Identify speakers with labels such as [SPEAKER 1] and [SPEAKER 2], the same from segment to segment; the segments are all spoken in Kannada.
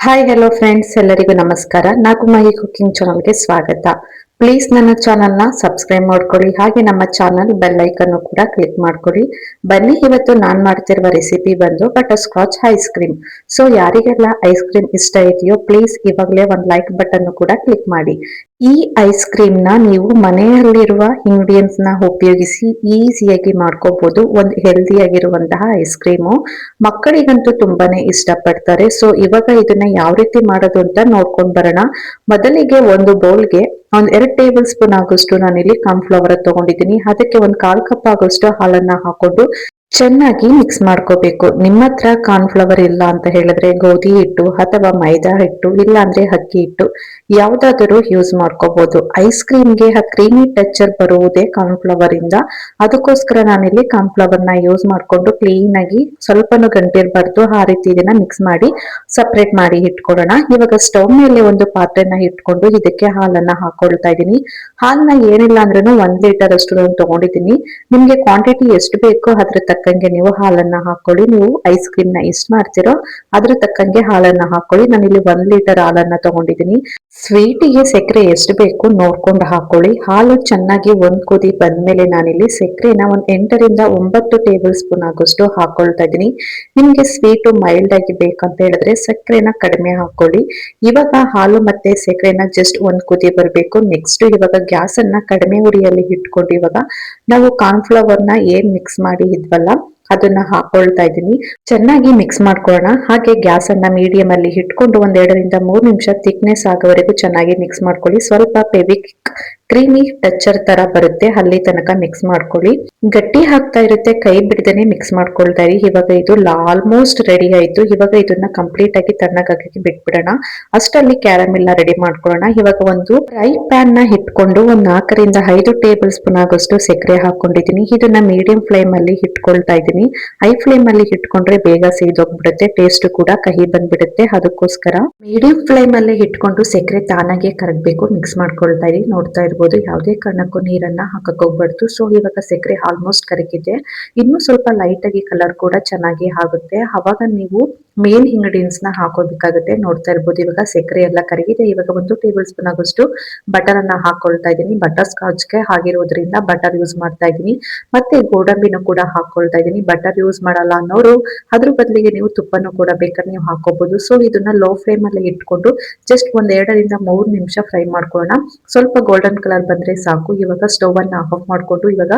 [SPEAKER 1] ಹಾಯ್ ಹೆಲೋ ಫ್ರೆಂಡ್ಸ್, ಎಲ್ಲರಿಗೂ ನಮಸ್ಕಾರ. ನಾಗುಮಾಹಿ ಕುಕಿಂಗ್ ಚಾನಲ್ಗೆ ಸ್ವಾಗತ. ಪ್ಲೀಸ್ ನನ್ನ ಚಾನಲ್ನ ಸಬ್ಸ್ಕ್ರೈಬ್ ಮಾಡ್ಕೊಳ್ಳಿ, ಹಾಗೆ ನಮ್ಮ ಚಾನಲ್ ಬೆಲ್ ಐಕನ್ ಕೂಡ ಕ್ಲಿಕ್ ಮಾಡ್ಕೊಳ್ಳಿ. ಬನ್ನಿ, ಇವತ್ತು ನಾನು ಮಾಡ್ತಿರುವ ರೆಸಿಪಿ ಬಂದು butter scotch ice cream. So ಯಾರಿಗೆಲ್ಲ ಐಸ್ ಕ್ರೀಮ್ ಇಷ್ಟ ಇದೆಯೋ ಪ್ಲೀಸ್ ಇವಾಗಲೇ ಒಂದು ಲೈಕ್ ಬಟನ್ ಕೂಡ ಕ್ಲಿಕ್ ಮಾಡಿ. ಈ ಐಸ್ ಕ್ರೀಮ್ ನ ನೀವು ಮನೆಯಲ್ಲಿರುವ ಇಂಗ್ರೀಡಿಯೆಂಟ್ಸ್ ನ ಉಪಯೋಗಿಸಿ ಈಸಿಯಾಗಿ ಮಾಡ್ಕೋಬಹುದು. ಒಂದು ಹೆಲ್ದಿ ಆಗಿರುವಂತಹ ಐಸ್ ಕ್ರೀಮು ಮಕ್ಕಳಿಗಂತೂ ತುಂಬಾನೇ ಇಷ್ಟಪಡ್ತಾರೆ. ಸೊ ಇವಾಗ ಇದನ್ನ ಯಾವ ರೀತಿ ಮಾಡೋದು ಅಂತ ನೋಡ್ಕೊಂಡ್ ಬರೋಣ. ಮೊದಲಿಗೆ ಒಂದು ಬೌಲ್ಗೆ ಒಂದ್ 2 ಟೇಬಲ್ ಸ್ಪೂನ್ ಆಗೋಷ್ಟು ನಾನಿಲ್ಲಿ ಕಾರ್ನ್ಫ್ಲವರ್ ತಗೊಂಡಿದ್ದೀನಿ. ಅದಕ್ಕೆ ಒಂದು 1/4 ಕಪ್ ಆಗೋಷ್ಟು ಹಾಲನ್ನ ಹಾಕೊಂಡು ಚೆನ್ನಾಗಿ ಮಿಕ್ಸ್ ಮಾಡ್ಕೋಬೇಕು. ನಿಮ್ಮ ಹತ್ರ ಕಾರ್ನ್ಫ್ಲವರ್ ಇಲ್ಲ ಅಂತ ಹೇಳಿದ್ರೆ ಗೋಧಿ ಹಿಟ್ಟು ಅಥವಾ ಮೈದಾ ಹಿಟ್ಟು, ಇಲ್ಲ ಅಂದ್ರೆ ಅಕ್ಕಿ ಹಿಟ್ಟು ಯಾವ್ದಾದರೂ ಯೂಸ್ ಮಾಡ್ಕೋಬಹುದು. ಐಸ್ ಕ್ರೀಮ್ಗೆ ಆ ಕ್ರೀಮಿ ಟೆಕ್ಸ್ಚರ್ ಬರುವುದೇ ಕಾರ್ನ್ಫ್ಲವರ್ ಇಂದ. ಅದಕ್ಕೋಸ್ಕರ ನಾನಿಲ್ಲಿ ಕಾರ್ನ್ಫ್ಲವರ್ ನ ಯೂಸ್ ಮಾಡ್ಕೊಂಡು ಕ್ಲೀನ್ ಆಗಿ ಸ್ವಲ್ಪನೂ ಗಂಟಿರ್ಬಾರ್ದು ಆ ರೀತಿ ಇದನ್ನ ಮಿಕ್ಸ್ ಮಾಡಿ ಸಪರೇಟ್ ಮಾಡಿ ಇಟ್ಕೊಳ್ಳೋಣ. ಇವಾಗ ಸ್ಟವ್ ಮೇಲೆ ಒಂದು ಪಾತ್ರೆನ ಇಟ್ಕೊಂಡು ಇದಕ್ಕೆ ಹಾಲನ್ನ ಹಾಕೊಳ್ತಾ ಇದ್ದೀನಿ. ಹಾಲನ್ನ ಏನಿಲ್ಲ ಅಂದ್ರೂ 1 ಲೀಟರ್ ಅಷ್ಟು ನಾನು ತಗೊಂಡಿದ್ದೀನಿ. ನಿಮ್ಗೆ ಕ್ವಾಂಟಿಟಿ ಎಷ್ಟು ಬೇಕೋ ಅದ್ರ ತಕ್ಕಂಗೆ ನೀವು ಹಾಲನ್ನ ಹಾಕೊಳ್ಳಿ. ನೀವು ಐಸ್ ಕ್ರೀಮ್ ನ ಎಷ್ಟು ಮಾಡ್ತಿರೋ ಅದ್ರ ತಕ್ಕಂಗೆ ಹಾಲನ್ನ ಹಾಕೊಳ್ಳಿ. ನಾನಿಲ್ಲಿ 1 ಲೀಟರ್ ಹಾಲನ್ನ ತಗೊಂಡಿದ್ದೀನಿ. ಸ್ವೀಟಿಗೆ ಸಕ್ಕರೆ ಎಷ್ಟು ಬೇಕು ನೋಡ್ಕೊಂಡು ಹಾಕೊಳ್ಳಿ. ಹಾಲು ಚೆನ್ನಾಗಿ ಒಂದ್ ಕುದಿ ಬಂದ್ಮೇಲೆ ನಾನಿಲ್ಲಿ ಸಕ್ಕರೆನ 8 ರಿಂದ 9 ಟೇಬಲ್ ಸ್ಪೂನ್ ಆಗೋಷ್ಟು ಹಾಕೊಳ್ತಾ ಇದ್ದೀನಿ. ನಿಮ್ಗೆ ಸ್ವೀಟು ಮೈಲ್ಡ್ ಆಗಿ ಬೇಕಂತ ಹೇಳಿದ್ರೆ ಸಕ್ಕರೆನ ಕಡಿಮೆ ಹಾಕೊಳ್ಳಿ. ಇವಾಗ ಹಾಲು ಮತ್ತೆ ಸಕ್ಕರೆನ ಜಸ್ಟ್ ಒಂದ್ ಕುದಿ ಬರ್ಬೇಕು. ನೆಕ್ಸ್ಟ್ ಇವಾಗ ಗ್ಯಾಸ್ ಅನ್ನ ಕಡಿಮೆ ಉರಿಯಲ್ಲಿ ಇಟ್ಕೊಂಡು ಇವಾಗ ನಾವು ಕಾರ್ನ್ಫ್ಲವರ್ ನ ಏನ್ ಮಿಕ್ಸ್ ಮಾಡಿ ಇದ್ವಲ್ಲ ಅದನ್ನ ಹಾಕೊಳ್ತಾ ಇದ್ದೀನಿ. ಚೆನ್ನಾಗಿ ಮಿಕ್ಸ್ ಮಾಡ್ಕೊಳ್ಳೋಣ. ಹಾಗೆ ಗ್ಯಾಸ್ ಅನ್ನ ಮೀಡಿಯಂ ಅಲ್ಲಿ ಇಟ್ಕೊಂಡು 1-2 ರಿಂದ 3 ನಿಮಿಷ ಥಿಕ್ನೆಸ್ ಆಗೋವರೆಗೂ ಚೆನ್ನಾಗಿ ಮಿಕ್ಸ್ ಮಾಡ್ಕೊಳ್ಳಿ. ಸ್ವಲ್ಪ ಕ್ರೀಮಿ ಟೆಕ್ಸ್ಚರ್ ತರ ಬರುತ್ತೆ, ಅಲ್ಲಿ ತನಕ ಮಿಕ್ಸ್ ಮಾಡ್ಕೊಳ್ಳಿ. ಗಟ್ಟಿ ಹಾಕ್ತಾ ಇರುತ್ತೆ, ಕೈ ಬಿಡದೇನೆ ಮಿಕ್ಸ್ ಮಾಡ್ಕೊಳ್ತಾ ಇರಿ. ಇವಾಗ ಇದು ಆಲ್ಮೋಸ್ಟ್ ರೆಡಿ ಆಯ್ತು. ಇವಾಗ ಇದನ್ನ ಕಂಪ್ಲೀಟ್ ಆಗಿ ತಣ್ಣಗಾಗಕ್ಕೆ ಬಿಟ್ಬಿಡೋಣ. ಅಷ್ಟಲ್ಲಿ ಕ್ಯಾರಮೆಲ್ ರೆಡಿ ಮಾಡ್ಕೊಳ್ಳೋಣ. ಇವಾಗ ಒಂದು ಫ್ರೈ ಪ್ಯಾನ್ ನ ಇಟ್ಕೊಂಡು 4-5 ಟೇಬಲ್ ಸ್ಪೂನ್ ಆಗೋಷ್ಟು ಸಕ್ಕರೆ ಹಾಕೊಂಡಿದ್ದೀನಿ. ಇದನ್ನ ಮೀಡಿಯಂ ಫ್ಲೇಮ್ ಅಲ್ಲಿ ಇಟ್ಕೊಳ್ತಾ ಇದ್ದೀನಿ. ಹೈ ಫ್ಲೇಮ್ ಅಲ್ಲಿ ಇಟ್ಕೊಂಡ್ರೆ ಬೇಗ ಸೀದೋಗ್ಬಿಡುತ್ತೆ, ಟೇಸ್ಟ್ ಕೂಡ ಕಹಿ ಬಂದ್ಬಿಡುತ್ತೆ. ಅದಕ್ಕೋಸ್ಕರ ಮೀಡಿಯಂ ಫ್ಲೇಮ್ ಅಲ್ಲಿ ಇಟ್ಕೊಂಡು ಸಕ್ಕರೆ ತಾನಾಗೆ ಕರಗಬೇಕು ಮಿಕ್ಸ್ ಮಾಡ್ಕೊಳ್ತಾ ಇರಿ. ನೋಡ್ತಾ ಇರ್ಬೋದು, ಯಾವುದೇ ಕಾರಣಕ್ಕೂ ನೀರನ್ನ ಹಾಕಕ್ ಹೋಗ್ಬಾರ್ದು. ಸೊ ಇವಾಗ ಸಕ್ಕರೆ ಆಲ್ಮೋಸ್ಟ್ ಕರಗಿದೆ. ಇನ್ನು ಸ್ವಲ್ಪ ಲೈಟ್ ಆಗಿ ಕಲರ್ ಕೂಡ ಚೆನ್ನಾಗಿ ಆಗುತ್ತೆ. ಅವಾಗ ನೀವು ಮೇನ್ ಇಂಗ್ರೀಡಿಯೆಂಟ್ಸ್ ನ ಹಾಕೋಬೇಕಾಗುತ್ತೆ. ನೋಡ್ತಾ ಇರ್ಬೋದು, ಇವಾಗ ಸಕ್ಕರೆ ಎಲ್ಲ ಕರಗಿದೆ. ಇವಾಗ 1 ಟೇಬಲ್ ಸ್ಪೂನ್ ಆಗೋಷ್ಟು ಬಟರ್ ಅನ್ನ ಹಾಕೊಳ್ತಾ ಇದ್ದೀನಿ. ಬಟರ್ ಸ್ಕಾಚ್ಗೆ ಆಗಿರೋದ್ರಿಂದ ಬಟರ್ ಯೂಸ್ ಮಾಡ್ತಾ ಇದ್ದೀನಿ. ಮತ್ತೆ ಗೋಡಂಬಿನೂ ಕೂಡ ಹಾಕೊಳ್ತಾ ಇದ್ದೀನಿ. ಬಟರ್ ಯೂಸ್ ಮಾಡಲ್ಲ ಅನ್ನೋರು ಅದ್ರ ಬದಲಿಗೆ ನೀವು ತುಪ್ಪನೂ ಕೂಡ ಬೇಕಾದ್ರೆ ನೀವು ಹಾಕೋಬಹುದು. ಸೊ ಇದನ್ನ ಲೋ ಫ್ಲೇಮ್ ಅಲ್ಲಿ ಇಟ್ಕೊಂಡು ಜಸ್ಟ್ 1-2 ರಿಂದ 3 ನಿಮಿಷ ಫ್ರೈ ಮಾಡ್ಕೊಳ್ಳೋಣ. ಸ್ವಲ್ಪ ಗೋಲ್ಡನ್ ಕಲರ್ ಬಂದ್ರೆ ಸಾಕು. ಇವಾಗ ಸ್ಟವ್ ಅನ್ನ ಆಫ್ ಮಾಡ್ಕೊಂಡು ಇವಾಗ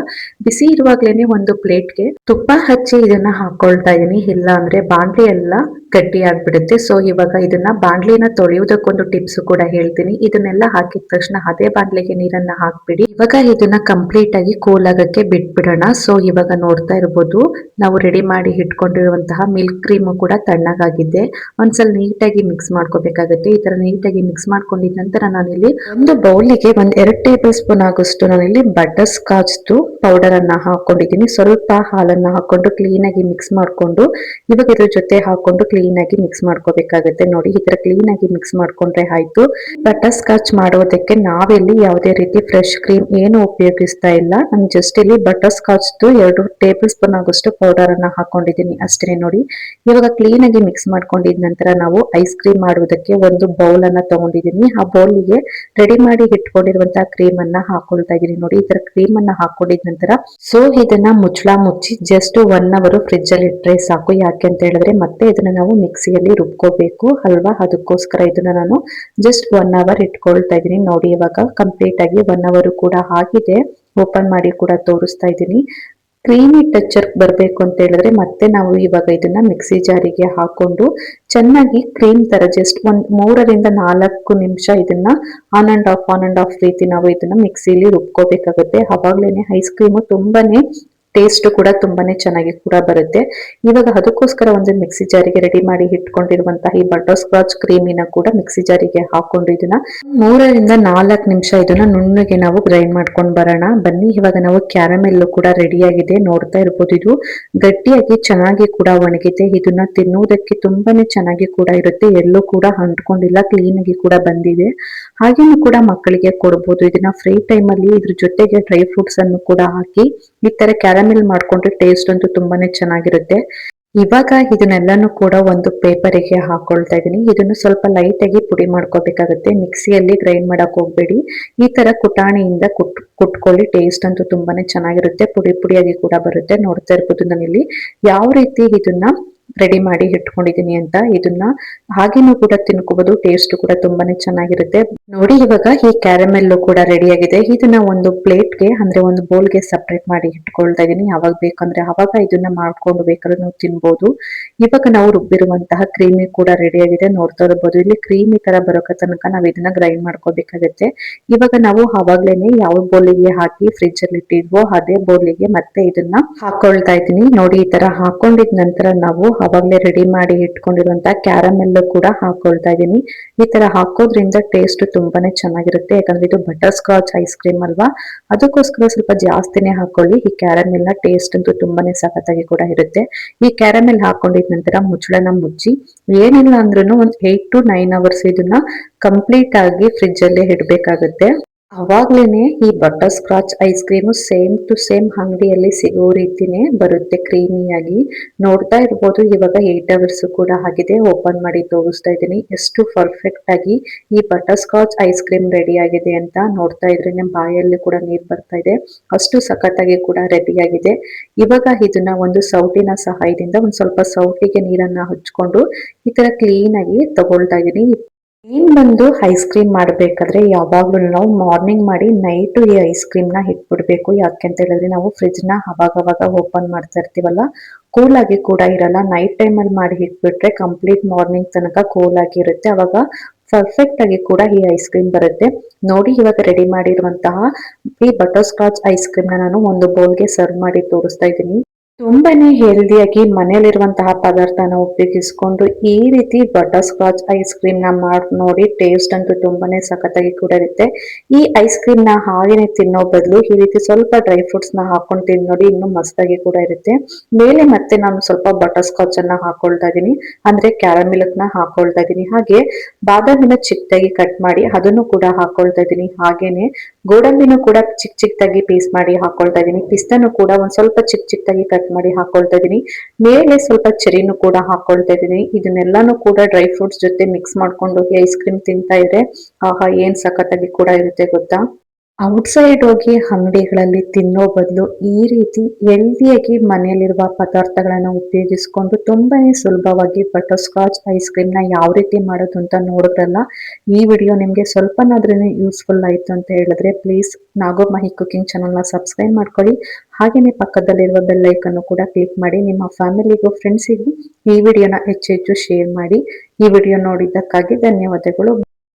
[SPEAKER 1] ಬಿಸಿ ಇರುವಾಗ್ಲೇನೆ ಒಂದು ಪ್ಲೇಟ್ಗೆ ತುಪ್ಪ ಹಚ್ಚಿ ಇದನ್ನ ಹಾಕೊಳ್ತಾ ಇದೀನಿ. ಇಲ್ಲ ಅಂದ್ರೆ ಬಾಂಡ್ಲಿ ಎಲ್ಲ ಗಟ್ಟಿ ಆಗ್ಬಿಡುತ್ತೆ. ಸೊ ಇವಾಗ ಇದನ್ನ ಬಾಂಡ್ಲಿನ ತೊಳೆಯುವುದಕ್ಕೊಂದು ಟಿಪ್ಸ್ ಕೂಡ ಹೇಳ್ತೀನಿ. ಇದನ್ನೆಲ್ಲ ಹಾಕಿದ ತಕ್ಷಣ ಅದೇ ಬಾಂಡ್ಲಿಗೆ ನೀರನ್ನ ಹಾಕ್ಬಿಡಿ. ಇವಾಗ ಇದನ್ನ ಕಂಪ್ಲೀಟ್ ಆಗಿ ಕೂಲ್ ಆಗಕ್ಕೆ ಬಿಟ್ಬಿಡೋಣ. ಸೊ ಇವಾಗ ನೋಡ್ತಾ ಇರ್ಬೋದು, ನಾವು ರೆಡಿ ಮಾಡಿ ಇಟ್ಕೊಂಡಿರುವಂತಹ ಮಿಲ್ಕ್ ಕ್ರೀಮ್ ಕೂಡ ತಣ್ಣಗಾಗಿದೆ. ಒಂದ್ಸಲ ನೀಟಾಗಿ ಮಿಕ್ಸ್ ಮಾಡ್ಕೋಬೇಕಾಗುತ್ತೆ. ಈ ತರ ನೀಟಾಗಿ ಮಿಕ್ಸ್ ಮಾಡ್ಕೊಂಡಿದ ನಂತರ ನಾನಿಲ್ಲಿ ಒಂದು ಬೌಲಿಗೆ 2 ಟೇಬಲ್ ಸ್ಪೂನ್ ಆಗೋಷ್ಟು ನಾನಿಲ್ಲಿ ಬಟರ್ ಸ್ಕಾಚ್ ಪೌಡರ್ ಅನ್ನ ಹಾಕೊಂಡಿದ್ದೀನಿ. ಸ್ವಲ್ಪ ಹಾಲನ್ನ ಹಾಕೊಂಡು ಕ್ಲೀನ್ ಆಗಿ ಮಿಕ್ಸ್ ಮಾಡ್ಕೊಂಡು ಇವಾಗ ಇದ್ರ ಜೊತೆ ಹಾಕೊಂಡು ಕ್ಲೀನ್ ಆಗಿ ಮಿಕ್ಸ್ ಮಾಡ್ಕೋಬೇಕಾಗುತ್ತೆ. ನೋಡಿ, ಈ ತರ ಕ್ಲೀನ್ ಆಗಿ ಮಿಕ್ಸ್ ಮಾಡ್ಕೊಂಡ್ರೆ ಆಯ್ತು. ಬಟರ್ ಸ್ಕಾಚ್ ಮಾಡೋದಕ್ಕೆ ನಾವಿಲ್ಲಿ ಯಾವುದೇ ರೀತಿ ಫ್ರೆಶ್ ಕ್ರೀಮ್ ಏನು ಉಪಯೋಗಿಸ್ತಾ ಇಲ್ಲ. ನಾನು ಜಸ್ಟ್ ಇಲ್ಲಿ ಬಟರ್ ಸ್ಕಾಚ್ 2 ಟೇಬಲ್ ಸ್ಪೂನ್ ಆಗೋಷ್ಟು ಪೌಡರ್ ಅನ್ನ ಹಾಕೊಂಡಿದ್ದೀನಿ ಅಷ್ಟೇ. ನೋಡಿ, ಇವಾಗ ಕ್ಲೀನ್ ಆಗಿ ಮಿಕ್ಸ್ ಮಾಡ್ಕೊಂಡಿದ ನಂತರ ನಾವು ಐಸ್ ಕ್ರೀಮ್ ಮಾಡುವುದಕ್ಕೆ ಒಂದು ಬೌಲ್ ಅನ್ನ ತಗೊಂಡಿದ್ದೀನಿ. ಆ ಬೌಲಿಗೆ ರೆಡಿ ಮಾಡಿ ಇಟ್ಕೊಂಡಿರುವಂತಹ ಕ್ರೀಮ್ ಅನ್ನ ಹಾಕೊಳ್ತಾ ಇದೀನಿ. ನೋಡಿ, ಈ ತರ ಕ್ರೀಮ್ ಅನ್ನ ಹಾಕೊಂಡಿದ ನಂತರ ಸೊ ಇದನ್ನ ಮುಚ್ಚಳ ಮುಚ್ಚಿ ಜಸ್ಟ್ 1 ಅವರ್ ಫ್ರಿಜ್ ಅಲ್ಲಿ ಇಟ್ರೆ ಸಾಕು. ಯಾಕೆ ಅಂತ ಹೇಳಿದ್ರೆ ಮತ್ತೆ ಇದನ್ನ ನಾವು ಮಿಕ್ಸಿಯಲ್ಲಿ ರುಬ್ಕೋಬೇಕು ಅಲ್ವಾ. ಅದಕ್ಕೋಸ್ಕರ ಇದನ್ನ ನಾನು ಜಸ್ಟ್ 1 ಅವರ್ ಇಟ್ಕೊಳ್ತಾ ಇದೀನಿ. ನೋಡಿ, ಇವಾಗ ಕಂಪ್ಲೀಟ್ ಆಗಿ 1 ಅವರ್ ಕೂಡ ಆಗಿದೆ. ಓಪನ್ ಮಾಡಿ ಕೂಡ ತೋರಿಸ್ತಾ ಇದ್ದೀನಿ. ಕ್ರೀಮಿ ಟೆಕ್ಸ್ಚರ್ ಬರಬೇಕು ಅಂತ ಹೇಳಿದ್ರೆ ಮತ್ತೆ ನಾವು ಇವಾಗ ಇದನ್ನ ಮಿಕ್ಸಿ ಜಾರಿಗೆ ಹಾಕೊಂಡು ಚೆನ್ನಾಗಿ ಕ್ರೀಮ್ ತರ ಜಸ್ಟ್ 3-4 ನಿಮಿಷ ಇದನ್ನ ಆನ್ ಅಂಡ್ ಆಫ್ ರೀತಿ ನಾವು ಇದನ್ನ ಮಿಕ್ಸಿಲಿ ರುಬ್ಕೋಬೇಕಾಗುತ್ತೆ. ಅವಾಗ್ಲೇನೆ ಐಸ್ ಕ್ರೀಮು ತುಂಬಾನೇ ಟೇಸ್ಟ್ ಕೂಡ ತುಂಬಾನೇ ಚೆನ್ನಾಗಿ ಕೂಡ ಬರುತ್ತೆ. ಇವಾಗ ಅದಕ್ಕೋಸ್ಕರ ಒಂದು ಮಿಕ್ಸಿ ಜಾರಿಗೆ ರೆಡಿ ಮಾಡಿ ಇಟ್ಕೊಂಡಿರುವಂತಹ ಈ ಬಟರ್ ಸ್ಕಾಚ್ ಕ್ರೀಮಿನ ಕೂಡ ಮಿಕ್ಸಿ ಜಾರಿಗೆ ಹಾಕೊಂಡು ಇದನ್ನ 3-4 ನಿಮಿಷ ಇದನ್ನ ನುಣ್ಣಗೆ ನಾವು ಗ್ರೈಂಡ್ ಮಾಡ್ಕೊಂಡು ಬರೋಣ. ಬನ್ನಿ, ಇವಾಗ ನಾವು ಕ್ಯಾರಮೆಲ್ ಕೂಡ ರೆಡಿ ಆಗಿದೆ. ನೋಡ್ತಾ ಇರ್ಬೋದು, ಇದು ಗಟ್ಟಿಯಾಗಿ ಚೆನ್ನಾಗಿ ಕೂಡ ಒಣಗಿದೆ. ಇದನ್ನ ತಿನ್ನುವುದಕ್ಕೆ ತುಂಬಾನೇ ಚೆನ್ನಾಗಿ ಕೂಡ ಇರುತ್ತೆ. ಎಲ್ಲೂ ಕೂಡ ಅಂಟ್ಕೊಂಡಿಲ್ಲ, ಕ್ಲೀನ್ ಆಗಿ ಕೂಡ ಬಂದಿದೆ. ಹಾಗೇನು ಕೂಡ ಮಕ್ಕಳಿಗೆ ಕೊಡ್ಬೋದು. ಇದನ್ನ ಫ್ರೀ ಟೈಮ್ ಅಲ್ಲಿ ಇದ್ರ ಜೊತೆಗೆ ಡ್ರೈ ಫ್ರೂಟ್ಸ್ ಅನ್ನು ಕೂಡ ಹಾಕಿ ಈ ತರ ಕ್ಯಾರಮೆಲ್ ಮಾಡ್ಕೊಂಡ್ರೆ ಟೇಸ್ಟ್ ಅಂತೂ ತುಂಬಾನೇ ಚೆನ್ನಾಗಿರುತ್ತೆ. ಇವಾಗ ಇದನ್ನೆಲ್ಲಾನು ಕೂಡ ಒಂದು ಪೇಪರಿಗೆ ಹಾಕೊಳ್ತಾ ಇದೀನಿ. ಇದನ್ನು ಸ್ವಲ್ಪ ಲೈಟ್ ಆಗಿ ಪುಡಿ ಮಾಡ್ಕೋಬೇಕಾಗುತ್ತೆ. ಮಿಕ್ಸಿಯಲ್ಲಿ ಗ್ರೈಂಡ್ ಮಾಡಕ್ ಹೋಗ್ಬೇಡಿ. ಈ ತರ ಕುಟಾಣಿಯಿಂದ ಕುಟ್ಕೊಳ್ಳಿ. ಟೇಸ್ಟ್ ಅಂತೂ ತುಂಬಾನೇ ಚೆನ್ನಾಗಿರುತ್ತೆ. ಪುಡಿ ಪುಡಿಯಾಗಿ ಕೂಡ ಬರುತ್ತೆ. ನೋಡ್ತಾ ಇರ್ಬೋದು ನಾನಿಲ್ಲಿ ಯಾವ ರೀತಿ ಇದನ್ನ ರೆಡಿ ಮಾಡಿ ಇಟ್ಕೊಂಡಿದೀನಿ ಅಂತ. ಇದನ್ನ ಹಾಗೇನೂ ಕೂಡ ತಿನ್ಕೋಬಹುದು. ಟೇಸ್ಟ್ ಕೂಡ ತುಂಬಾನೇ ಚೆನ್ನಾಗಿರುತ್ತೆ. ನೋಡಿ ಇವಾಗ ಈ ಕ್ಯಾರಮೆಲ್ ಕೂಡ ರೆಡಿ ಆಗಿದೆ. ಇದನ್ನ ಒಂದು ಪ್ಲೇಟ್ಗೆ ಅಂದ್ರೆ ಒಂದು ಬೌಲ್ಗೆ ಸಪರೇಟ್ ಮಾಡಿ ಇಟ್ಕೊಳ್ತಾ ಇದೀನಿ. ಯಾವಾಗ ಬೇಕಂದ್ರೆ ಅವಾಗ ಇದನ್ನ ಮಾಡ್ಕೊಂಡು ಬೇಕಾದ್ರೆ ನಾವು ತಿನ್ಬೋದು. ಇವಾಗ ನಾವು ರುಬ್ಬಿರುವಂತಹ ಕ್ರೀಮಿ ಕೂಡ ರೆಡಿ ಆಗಿದೆ. ನೋಡ್ತಾ ಇರಬಹುದು ಇಲ್ಲಿ ಕ್ರೀಮಿ ತರ ಬರೋಕ ತನಕ ನಾವು ಇದನ್ನ ಗ್ರೈಂಡ್ ಮಾಡ್ಕೋಬೇಕಾಗುತ್ತೆ. ಇವಾಗ ನಾವು ಅವಾಗ್ಲೇನೆ ಯಾವ ಬೌಲಿಗೆ ಹಾಕಿ ಫ್ರಿಜ್ ಅಲ್ಲಿ ಇಟ್ಟಿದ್ವೋ ಅದೇ ಬೌಲಿಗೆ ಮತ್ತೆ ಇದನ್ನ ಹಾಕೊಳ್ತಾ ಇದೀನಿ. ನೋಡಿ ಈ ತರ ಹಾಕೊಂಡಿದ ನಂತರ ನಾವು ಅವಾಗ್ಲೇ ರೆಡಿ ಮಾಡಿ ಇಟ್ಕೊಂಡಿರುವಂತಹ ಕ್ಯಾರಮೆಲ್ ಕೂಡ ಹಾಕೊಳ್ತಾ ಇದೀನಿ. ಈ ತರ ಹಾಕೋದ್ರಿಂದ ಟೇಸ್ಟ್ ತುಂಬಾನೇ ಚೆನ್ನಾಗಿರುತ್ತೆ. ಯಾಕಂದ್ರೆ ಇದು ಬಟರ್ ಸ್ಕಾಚ್ ಐಸ್ ಕ್ರೀಮ್ ಅಲ್ವಾ, ಅದಕ್ಕೋಸ್ಕರ ಸ್ವಲ್ಪ ಜಾಸ್ತಿನೇ ಹಾಕೊಳ್ಳಿ. ಈ ಕ್ಯಾರಮೆಲ್ ನ ಟೇಸ್ಟ್ ಅಂತೂ ತುಂಬಾನೇ ಸಖತ್ತಾಗಿ ಕೂಡ ಇರುತ್ತೆ. ಈ ಕ್ಯಾರಮೆಲ್ ಹಾಕೊಂಡಿದ ನಂತರ ಮುಚ್ಚಳನ ಮುಚ್ಚಿ ಏನಿಲ್ಲ ಅಂದ್ರೂ ಒಂದ್ 8 to 9 ಅವರ್ಸ್ ಇದನ್ನ ಕಂಪ್ಲೀಟ್ ಆಗಿ ಫ್ರಿಜ್ ಅಲ್ಲೇ ಇಡ್ಬೇಕಾಗುತ್ತೆ. ಅವಾಗ್ಲೇನೆ ಈ butterscotch ice cream same to same ಅಂಗಡಿಯಲ್ಲಿ ಸಿಗೋ ರೀತಿನೇ ಬರುತ್ತೆ ಕ್ರೀಮಿಯಾಗಿ. ನೋಡ್ತಾ ಇರ್ಬೋದು ಇವಾಗ 8 ಅವರ್ಸ್ ಕೂಡ ಆಗಿದೆ. ಓಪನ್ ಮಾಡಿ ತೋರಿಸ್ತಾ ಇದ್ದೀನಿ ಎಷ್ಟು ಪರ್ಫೆಕ್ಟ್ ಆಗಿ ಈ butterscotch ice cream ready ಆಗಿದೆ ಅಂತ. ನೋಡ್ತಾ ಇದ್ರೆ ನಮ್ಮ ಬಾಯಲ್ಲಿ ಕೂಡ ನೀರ್ ಬರ್ತಾ ಇದೆ, ಅಷ್ಟು ಸಖತ್ತಾಗಿ ಕೂಡ ರೆಡಿ ಆಗಿದೆ. ಇವಾಗ ಇದನ್ನ ಒಂದು ಸೌಟಿನ ಸಹಾಯದಿಂದ ಒಂದ್ ಸ್ವಲ್ಪ ಸೌಟಿಗೆ ನೀರನ್ನ ಹಚ್ಕೊಂಡು ಈ ತರ ಕ್ಲೀನ್ ಆಗಿ ತಗೊಳ್ತಾ ಇದೀನಿ. ಏನ್ ಬಂದು ಐಸ್ ಕ್ರೀಮ್ ಮಾಡ್ಬೇಕಾದ್ರೆ ಯಾವಾಗ್ಲೂ ನಾವು ಮಾರ್ನಿಂಗ್ ಮಾಡಿ ನೈಟ್ ಈ ಐಸ್ ಕ್ರೀಮ್ ನ ಇಟ್ಬಿಡ್ಬೇಕು. ಯಾಕೆಂತ ಹೇಳಿದ್ರೆ ನಾವು ಫ್ರಿಜ್ ನ ಅವಾಗ ಓಪನ್ ಮಾಡ್ತಾ ಇರ್ತೀವಲ್ಲ, ಕೂಲ್ ಆಗಿ ಕೂಡ ಇರಲ್ಲ. ನೈಟ್ ಟೈಮ್ ಅಲ್ಲಿ ಮಾಡಿ ಇಟ್ಬಿಟ್ರೆ ಕಂಪ್ಲೀಟ್ ಮಾರ್ನಿಂಗ್ ತನಕ ಕೂಲ್ ಆಗಿ ಇರುತ್ತೆ. ಅವಾಗ ಪರ್ಫೆಕ್ಟ್ ಆಗಿ ಕೂಡ ಈ ಐಸ್ ಕ್ರೀಮ್ ಬರುತ್ತೆ. ನೋಡಿ ಇವಾಗ ರೆಡಿ ಮಾಡಿರುವಂತಹ ಈ ಬಟರ್ ಸ್ಕಾಚ್ ಐಸ್ ಕ್ರೀಮ್ ನ ನಾನು ಒಂದು ಬೌಲ್ಗೆ ಸರ್ವ್ ಮಾಡಿ ತೋರಿಸ್ತಾ ಇದ್ದೀನಿ. ತುಂಬಾನೇ ಹೆಲ್ದಿಯಾಗಿ ಮನೆಯಲ್ಲಿರುವಂತಹ ಪದಾರ್ಥನ ಉಪಯೋಗಿಸ್ಕೊಂಡು ಈ ರೀತಿ ಬಟರ್ ಸ್ಕಾಚ್ ಐಸ್ ಕ್ರೀಮ್ ನ ಮಾಡಿ ನೋಡಿ. ಟೇಸ್ಟ್ ಅಂತೂ ತುಂಬಾನೇ ಸಖತ್ತಾಗಿ ಕೂಡ ಇರುತ್ತೆ. ಈ ಐಸ್ ಕ್ರೀಮ್ ನ ಹಾಗೇನೆ ತಿನ್ನೋ ಬದಲು ಈ ರೀತಿ ಸ್ವಲ್ಪ ಡ್ರೈ ಫ್ರೂಟ್ಸ್ ನ ಹಾಕೊಂಡು ತಿಂದು ನೋಡಿ, ಇನ್ನೂ ಮಸ್ತಾಗಿ ಕೂಡ ಇರುತ್ತೆ. ಮೇಲೆ ಮತ್ತೆ ನಾನು ಸ್ವಲ್ಪ ಬಟರ್ ಸ್ಕಾಚ್ ಅನ್ನ ಹಾಕೊಳ್ತಾ ಇದೀನಿ, ಅಂದ್ರೆ ಕ್ಯಾರಮಿಲ್ಕ್ ನ ಹಾಕೊಳ್ತಾ ಇದೀನಿ. ಹಾಗೆ ಬಾದಾಮಿನ ಚಿಕ್ಕದಾಗಿ ಕಟ್ ಮಾಡಿ ಅದನ್ನು ಕೂಡ ಹಾಕೊಳ್ತಾ ಇದೀನಿ. ಹಾಗೇನೆ ಗೋಡಂಬಿನೂ ಕೂಡ ಚಿಕ್ಕದಾಗಿ ಪೀಸ್ ಮಾಡಿ ಹಾಕೊಳ್ತಾ ಇದೀನಿ. ಪಿಸ್ತಾನು ಕೂಡ ಒಂದ್ ಸ್ವಲ್ಪ ಚಿಕ್ಕದಾಗಿ ಕಟ್ ಮಾಡಿ ಹಾಕೊಳ್ತಾ ಇದೀನಿ. ಮೇಲೆ ಸ್ವಲ್ಪ ಚೆರಿನೂ ಕೂಡ ಹಾಕೊಳ್ತಾ ಇದೀನಿ. ಇದನ್ನೆಲ್ಲಾನು ಕೂಡ ಡ್ರೈ ಫ್ರೂಟ್ಸ್ ಜೊತೆ ಮಿಕ್ಸ್ ಮಾಡ್ಕೊಂಡು ಐಸ್ ಕ್ರೀಮ್ ತಿಂತಾ ಇದ್ರೆ ಆಹಾ ಏನ್ ಸಖತ್ತಾಗಿ ಕೂಡ ಇರುತ್ತೆ ಗೊತ್ತಾ. ಔಟ್ಸೈಡ್ ಹೋಗಿ ಅಂಗಡಿಗಳಲ್ಲಿ ತಿನ್ನೋ ಬದಲು ಈ ರೀತಿ ಹೆಲ್ದಿಯಾಗಿ ಮನೆಯಲ್ಲಿರುವ ಪದಾರ್ಥಗಳನ್ನ ಉಪಯೋಗಿಸ್ಕೊಂಡು ತುಂಬಾನೇ ಸುಲಭವಾಗಿ ಬಟರ್ ಸ್ಕಾಚ್ ಐಸ್ ಕ್ರೀಮ್ ನ ಯಾವ ರೀತಿ ಮಾಡೋದು ಅಂತ ನೋಡಿದ್ರಲ್ಲ. ಈ ವಿಡಿಯೋ ನಿಮ್ಗೆ ಸ್ವಲ್ಪನಾದ್ರೂ ಯೂಸ್ಫುಲ್ ಆಯ್ತು ಅಂತ ಹೇಳಿದ್ರೆ ಪ್ಲೀಸ್ ನಾಗೋಮಹಿ ಕುಕಿಂಗ್ ಚಾನಲ್ ನ ಸಬ್ಸ್ಕ್ರೈಬ್ ಮಾಡ್ಕೊಳ್ಳಿ. ಹಾಗೇನೆ ಪಕ್ಕದಲ್ಲಿರುವ ಬೆಲ್ ಐಕನ್ ಕೂಡ ಕ್ಲಿಕ್ ಮಾಡಿ ನಿಮ್ಮ ಫ್ಯಾಮಿಲಿಗೂ ಫ್ರೆಂಡ್ಸಿಗೂ ಈ ವಿಡಿಯೋನ ಹೆಚ್ಚು ಶೇರ್ ಮಾಡಿ. ಈ ವಿಡಿಯೋ ನೋಡಿದ್ದಕ್ಕಾಗಿ ಧನ್ಯವಾದಗಳು.